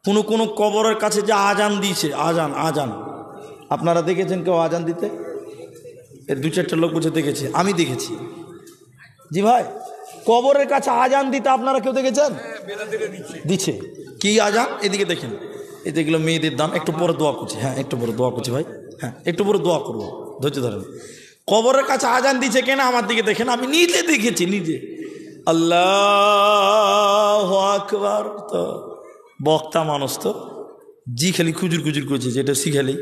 কোনো কোনো কবরের কাছে যে আজান দিয়েছে, আজান আজান আপনারা দেখেছেন কেউ আজান দিতে? এর দু চারটা লোক বুঝে দেখেছে, আমি দেখেছি। জি ভাই, কবরের কাছে আজান দিতে আপনারা কেউ দেখেছেন? দিচ্ছে কি আজান? এদিকে দেখেন, এই যেগুলো মেয়েদের দান। একটু পরে দোয়া করছি, হ্যাঁ একটু পরে দোয়া করছি ভাই, হ্যাঁ একটু পরে দোয়া করবো, ধৈর্য ধরেন। কবরের কাছে আজান দিচ্ছে কেন? আমার দিকে দেখেন, আমি নিজে দেখেছি, নিজে। আল্লাহু আকবার। তো বক্তা মানুষ তো জি খালি খুজুর খুজুর করছে, যেটা শিখালেই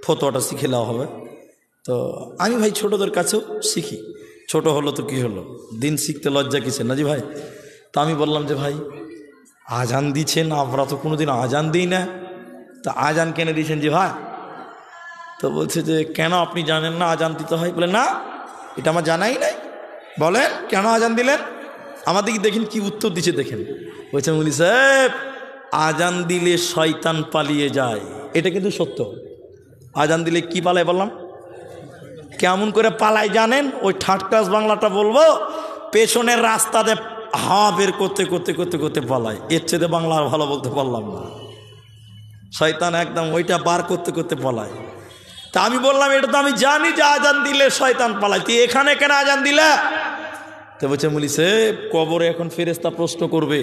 ফতোয়াটা শিখে নেওয়া হবে। তো আমি ভাই ছোটদের কাছেও শিখি, ছোট হলো তো কি হলো, দিন শিখতে লজ্জা কিসের না জি ভাই। তো আমি বললাম যে ভাই আজান দিচ্ছেন, আমরা তো কোনোদিন আজান দিই না, তা আজান কেন দিয়েছেন যে ভাই? তো বলছে যে কেন আপনি জানেন না আজান দিতে হয়? বলে না, এটা আমার জানাই নাই। বলেন কেন আজান দিলেন? আমার দিকে দেখেন কি উত্তর দিচ্ছে, দেখেন। বলছে মুলি সাহেব, আজান দিলে শয়তান পালিয়ে যায়। এটা কিন্তু সত্য। আজান দিলে কি পালায় বললাম? কেমন করে পালায় জানেন? ওই থার্ড ক্লাস বাংলাটা বলবো, পেছনের রাস্তাতে হাওয়া বের করতে করতে করতে করতে পালায়। এর চেয়ে বাংলা আর ভালো বলতে পারলাম না। শয়তান একদম ওইটা বার করতে করতে পালায়। তা আমি বললাম এটা তো আমি জানি যে আজান দিলে শয়তান পালায়, তুই এখানে কেন আজান দিলে? তো বলছে মুলি সাহেব, কবরে এখন ফেরেশতা প্রশ্ন করবে,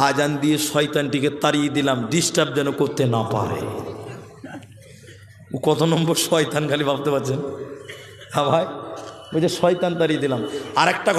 আজান দিয়ে শয়তানটিকে তাড়িয়ে দিলাম, ডিস্টার্ব যেন করতে না পারে। ও কত নম্বর শয়তান খালি ভাবতে পারছেন? হ্যাঁ ভাই, বলছে শয়তান তাড়িয়ে দিলাম। আর একটা